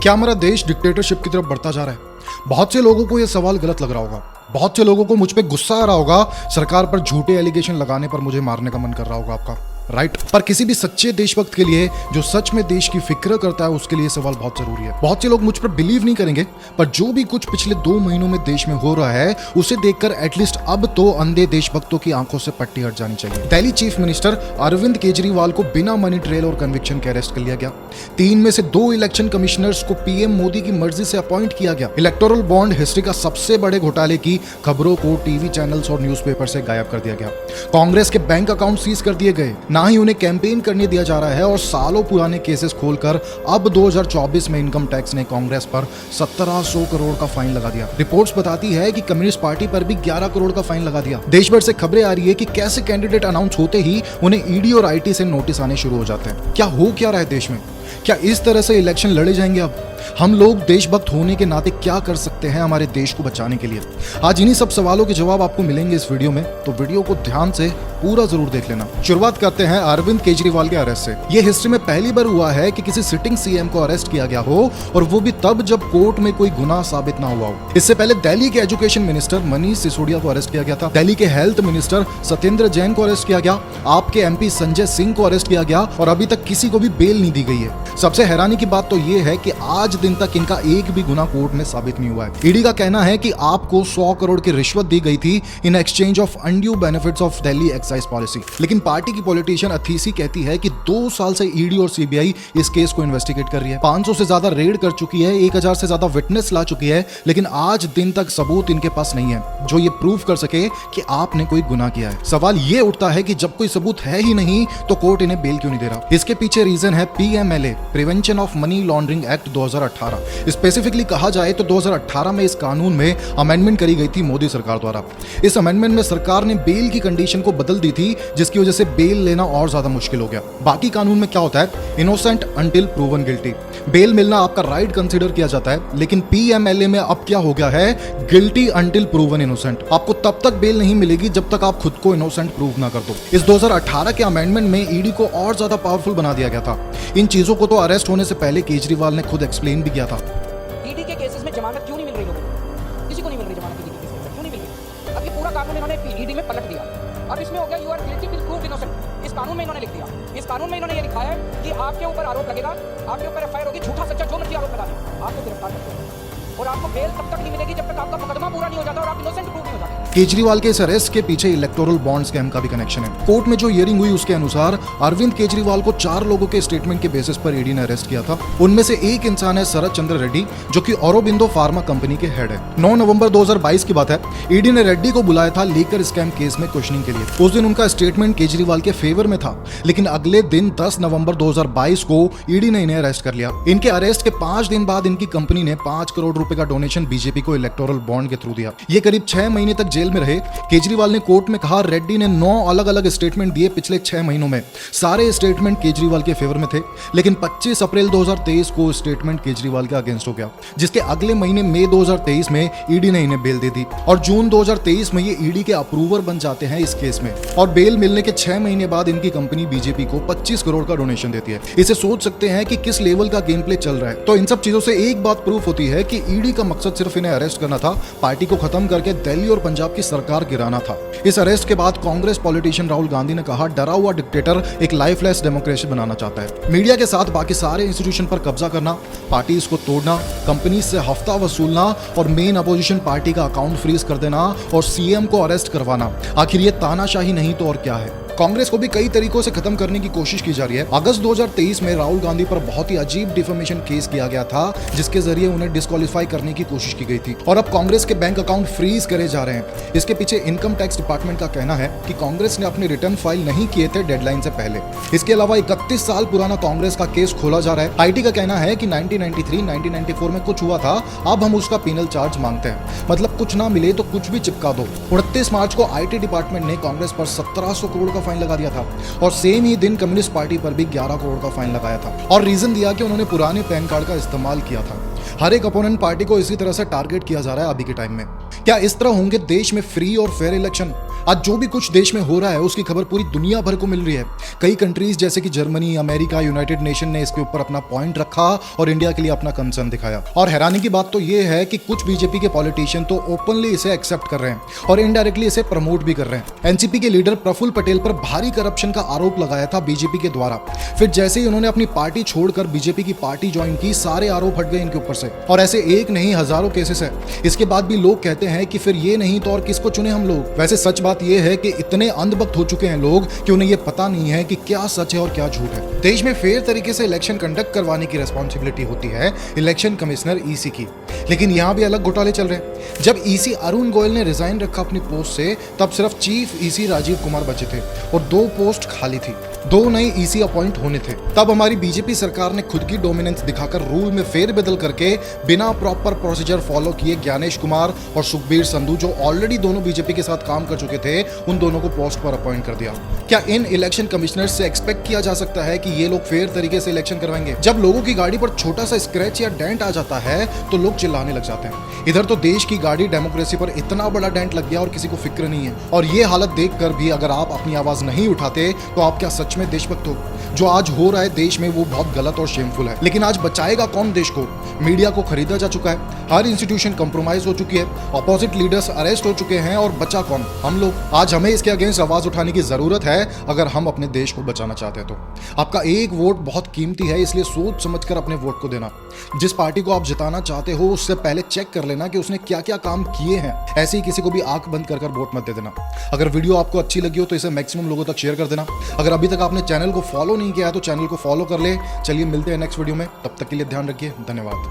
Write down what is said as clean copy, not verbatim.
क्या हमारा देश डिक्टेटरशिप की तरफ बढ़ता जा रहा है? बहुत से लोगों को यह सवाल गलत लग रहा होगा। बहुत से लोगों को मुझ पे गुस्सा आ रहा होगा। सरकार पर झूठे एलिगेशन लगाने पर मुझे मारने का मन कर रहा होगा आपका, राइट? पर किसी भी सच्चे देशभक्त के लिए जो सच में देश की फिक्र करता है, उसके लिए सवाल बहुत जरूरी है। बहुत से लोग मुझ पर बिलीव नहीं करेंगे, पर जो भी कुछ पिछले 2 महीनों में देश में हो रहा है, उसे देखकर एटलीस्ट अब तो अंधे देशभक्तों की आंखों से पट्टी हट जानी चाहिए। दिल्ली चीफ मिनिस्टर अरविंद केजरीवाल को बिना मनी ट्रेल और कन्विक्शन के अरेस्ट कर लिया गया। 3 में से 2 इलेक्शन कमिश्नर्स को पीएम मोदी की मर्जी से अपॉइंट किया गया। इलेक्टोरल बॉन्ड हिस्ट्री का सबसे बड़े घोटाले की खबरों को टीवी चैनल्स और न्यूज़पेपर से गायब कर दिया गया। कांग्रेस के बैंक अकाउंट सीज कर दिए गए, ना ही उन्हें कैंपेन करने दिया जा रहा है, और सालों पुराने केसेस खोलकर अब 2024 में इनकम टैक्स ने कांग्रेस पर 1700 करोड़ का फाइन लगा दिया। रिपोर्ट्स बताती है कि कम्युनिस्ट पार्टी पर भी 11 करोड़ का फाइन लगा दिया। देश भर से खबरें आ रही है कि कैसे कैंडिडेट अनाउंस होते ही उन्हें ईडी और आईटी से नोटिस आने शुरू हो जाते हैं। क्या हो क्या रहा है देश में? क्या इस तरह से इलेक्शन लड़े जाएंगे? अब हम लोग देशभक्त होने के नाते क्या कर सकते हैं हमारे देश को बचाने के लिए? आज इन्हीं सब सवालों के जवाब आपको मिलेंगे इस वीडियो में, तो वीडियो को ध्यान से पूरा जरूर देख लेना। शुरुआत करते हैं अरविंद केजरीवाल के अरेस्ट से। यह हिस्ट्री में पहली बार हुआ है कि किसी सिटिंग सीएम को अरेस्ट किया गया हो, और वो भी तब जब कोर्ट में कोई गुनाह साबित ना हुआ हो। इससे पहले दिल्ली के एजुकेशन मिनिस्टर मनीष सिसोदिया को अरेस्ट किया गया था। दिल्ली के हेल्थ मिनिस्टर सत्येंद्र जैन को अरेस्ट किया गया। आपके एमपी संजय सिंह को अरेस्ट किया गया, और अभी तक किसी को भी बेल नहीं दी गई है। सबसे हैरानी की बात तो यह है कि आज दिन तक इनका एक भी गुनाह कोर्ट में साबित नहीं हुआ है। ईडी का कहना है कि आपको 100 करोड़ की रिश्वत दी गई थी in exchange of undue benefits of Delhi excise policy. लेकिन पार्टी की पॉलिटिशियन अथीसी कहती है कि 2 साल से ईडी और सीबीआई इस केस को इन्वेस्टिगेट कर रही है। 500 से ज्यादा रेड कर चुकी है, 1000 से ज्यादा विटनेस ला चुकी है, लेकिन आज दिन तक सबूत इनके पास नहीं है जो ये प्रूव कर सके कि आपने कोई गुनाह किया है। सवाल ये उठता है कि जब कोई सबूत है ही नहीं, तो कोर्ट इन्हें बेल क्यों नहीं दे रहा? इसके पीछे रीजन है PMLA, prevention of money laundering act 2018। Specifically कहा जाए तो 2018 में इस कानून में अमेंडमेंट करी गई थी मोदी सरकार द्वारा। इस अमेंडमेंट में सरकार ने बेल की कंडीशन को बदल दी थी, जिसकी वजह से बेल लेना और ज्यादा मुश्किल हो गया। बाकी कानून में क्या होता है? Innocent until proven guilty. Bail मिलना आपका राइट कंसीडर किया जाता है, लेकिन पीएमएलए में अब क्या हो गया है? Guilty until proven innocent. आपको तब तक बेल नहीं मिलेगी जब तक आप खुद को इनोसेंट प्रूव ना कर दो। इस 2018 के अमेंडमेंट में ईडी को और ज्यादा पावरफुल बना दिया गया था। इन चीजों को तो अरेस्ट होने से पहले केजरीवाल ने खुद एक्सप्लेन भी किया था। ईडी के केसेस में जमानत क्यों नहीं मिल रही लोगों को? किसी को नहीं मिल रही जमानत ईडी के केसेस में, क्यों नहीं मिल रही? अब ये पूरा कानून इन्होंने ईडी में पलट दिया। अब इसमें हो गया you are guilty till proved innocent. इस कानून में इन्होंने लिख दिया, इस कानून में इन्होंने ये लिखा है कि आपके ऊपर आरोप लगेगा, आपके ऊपर एफआईआर होगी, झूठा सच्चा जो मर्जी आरोप लगा दे, आपको गिरफ्तार करते हैं, और आपको बेल तब तक नहीं मिलेगी जब तक आपका मुकदमा पूरा नहीं हो जाता और आप इनोसेंट प्रूव नहीं हो जाते। केजरीवाल के इस अरेस्ट के पीछे इलेक्टोरल बॉन्ड स्कैम का भी कनेक्शन है। कोर्ट में जो हियरिंग हुई उसके अनुसार अरविंद केजरीवाल को 4 लोगों के स्टेटमेंट के बेसिस पर ईडी ने अरेस्ट किया था। उनमें से एक इंसान है शरद चंद्र रेड्डी, जो कि औरोबिंदो फार्मा कंपनी के हेड है। 9 नवंबर 2022 की बात है। ईडी ने रेड्डी को बुलाया था लेकर स्कैम केस में क्वेश्चनिंग के लिए। उस दिन उनका स्टेटमेंट केजरीवाल के फेवर में था, लेकिन अगले दिन 10 नवंबर 2022 को ईडी ने इन्हें अरेस्ट कर लिया। इनके अरेस्ट के 5 दिन बाद इनकी कंपनी ने 5 करोड़ रुपए का डोनेशन बीजेपी को इलेक्टोरल बॉन्ड के थ्रू दिया। ये करीब 6 महीने तक जेल में रहे। केजरीवाल ने कोर्ट में कहा रेड्डी ने 9 अलग अलग स्टेटमेंट दिए पिछले 6 महीनों में। सारे स्टेटमेंट केजरीवाल के फेवर में थे, लेकिन 25 अप्रैल 2023 को स्टेटमेंट केजरीवाल के अगेंस्ट हो गया, जिसके अगले महीने मई 2023 में ईडी ने इन्हें बेल दे दी, और जून 2023 में ये ईडी के अप्रूवर बन जाते हैं इस केस में। और बेल मिलने के 6 महीने बाद इनकी कंपनी बीजेपी को 25 करोड़ का डोनेशन देती है। इसे सोच सकते हैं कि किस लेवल का गेम प्ले चल रहा है। तो इन सब चीजों से एक बात प्रूफ होती है कि ईडी का मकसद सिर्फ इन्हें अरेस्ट करना था, पार्टी को खत्म करके दिल्ली और पंजाब की सरकार गिराना था। इस अरेस्ट के बाद कांग्रेस पॉलिटिशियन राहुल गांधी ने कहा डरा हुआ डिक्टेटर एक लाइफलेस डेमोक्रेसी बनाना चाहता है। मीडिया के साथ बाकी सारे इंस्टीट्यूशन पर कब्जा करना, पार्टीज को तोड़ना, कंपनी से हफ्ता वसूलना, और मेन अपोजिशन पार्टी का अकाउंट फ्रीज कर देना, और सीएम को अरेस्ट करवाना। आखिर ये तानाशाही नहीं तो और क्या है? कांग्रेस को भी कई तरीकों से खत्म करने की कोशिश की जा रही है। अगस्त 2023 में राहुल गांधी पर बहुत ही अजीब डिफेमेशन केस किया गया था, जिसके जरिए उन्हें डिस्क्वालीफाई करने की कोशिश की गई थी, और अब कांग्रेस के बैंक अकाउंट फ्रीज करे जा रहे हैं। इसके पीछे इनकम टैक्स डिपार्टमेंट का कहना है कि कांग्रेस ने अपने रिटर्न फाइल नहीं किए थे डेडलाइन से पहले। इसके अलावा 31 साल पुराना कांग्रेस का केस खोला जा रहा है। आईटी का कहना है कि 1993, 1994 में कुछ हुआ था, अब हम उसका पेनल चार्ज मांगते हैं। मतलब कुछ ना मिले तो कुछ भी चिपका दो। 29 मार्च को आईटी डिपार्टमेंट ने कांग्रेस पर 1700 करोड़ का फाइन लगा दिया था, और सेम ही दिन कम्युनिस्ट पार्टी पर भी 11 करोड़ का फाइन लगाया था, और रीजन दिया कि उन्होंने पुराने पैन कार्ड का इस्तेमाल किया था। हर एक अपोनेंट पार्टी को इसी तरह से टारगेट किया जा रहा है अभी के टाइम में। क्या इस तरह होंगे देश में फ्री और फेयर इलेक्शन? आज जो भी कुछ देश में हो रहा है उसकी खबर पूरी दुनिया भर को मिल रही है। कई कंट्रीज जैसे कि जर्मनी, अमेरिका, यूनाइटेड नेशन ने इसके ऊपर अपना पॉइंट रखा और इंडिया के लिए अपना कंसर्न दिखाया। और हैरानी की बात तो यह है कि कुछ बीजेपी के पॉलिटिशियन तो ओपनली इसे एक्सेप्ट कर रहे हैं और इनडायरेक्टली इसे प्रमोट भी कर रहे हैं। एनसीपी के लीडर प्रफुल्ल पटेल पर भारी करप्शन का आरोप लगाया था बीजेपी के द्वारा। फिर जैसे ही उन्होंने अपनी पार्टी छोड़कर बीजेपी की पार्टी ज्वाइन की, सारे आरोप हट गए इनके ऊपर से। और ऐसे एक नहीं हजारों केसेस है। इसके बाद भी लोग कहते हैं कि फिर ये नहीं तो और किसको चुने हम लोग। वैसे सच बात यह है कि इतने अंधभक्त हो चुके हैं लोग कि उन्हें यह पता नहीं है कि क्या सच है और क्या झूठ है। देश में फेयर तरीके से इलेक्शन कंडक्ट करवाने की रिस्पॉन्सिबिलिटी होती है इलेक्शन कमिश्नर ईसी की, लेकिन यहां भी अलग घोटाले चल रहे हैं। जब ईसी अरुण गोयल ने रिजाइन रखा अपनी पोस्ट से, तब सिर्फ चीफ ईसी राजीव कुमार बचे थे और 2 पोस्ट खाली थी। 2 नए ईसी अपॉइंट होने थे। तब हमारी बीजेपी सरकार ने खुद की डोमिनेंस दिखाकर रूल में फेरबदल करके बिना प्रॉपर प्रोसीजर फॉलो किए ज्ञानेश कुमार और सुखबीर संधू, जो ऑलरेडी दोनों बीजेपी के साथ काम कर चुके थे, उन दोनों को पोस्ट पर अपॉइंट कर दिया। क्या इन इलेक्शन कमिश्नर से एक्सपेक्ट किया जा सकता है कि ये लोग फेयर तरीके से इलेक्शन करवाएंगे? जब लोगों की गाड़ी पर छोटा सा स्क्रैच या डेंट आ जाता है तो लोग चिल्लाने लग जाते हैं। इधर तो देश की गाड़ी डेमोक्रेसी पर इतना बड़ा डेंट लग गया और किसी को फिक्र नहीं है। और ये हालत देखकर भी अगर आप अपनी आवाज नहीं उठाते तो आप क्या सच में देशभक्त हो? जो आज हो रहा है देश में वो बहुत गलत और शेमफुल है। लेकिन आज बचाएगा कौन देश को? मीडिया को खरीदा जा चुका है, हर इंस्टीट्यूशन कंप्रोमाइज हो चुकी है, अपोजिट लीडर्स अरेस्ट हो चुके हैं और बचा कौन? हम लोग। आज हमें इसके अगेंस्ट आवाज उठाने की जरूरत है अगर हम अपने देश को बचाना चाहते हैं तो। आपका एक वोट बहुत कीमती है, इसलिए सोच समझकर अपने वोट को देना। जिस पार्टी को आप जिताना चाहते हो उससे पहले चेक कर लेना कि उसने क्या क्या काम किए हैं। ऐसे ही किसी को भी आंख बंद कर वोट मत दे देना। अगर वीडियो आपको अच्छी लगी हो तो इसे मैक्सिमम लोगों तक शेयर कर देना। अगर अभी तक आपने चैनल को फॉलो नहीं किया है तो चैनल को फॉलो कर ले। चलिए मिलते हैं नेक्स्ट वीडियो में, तब तक के लिए ध्यान रखिए। धन्यवाद।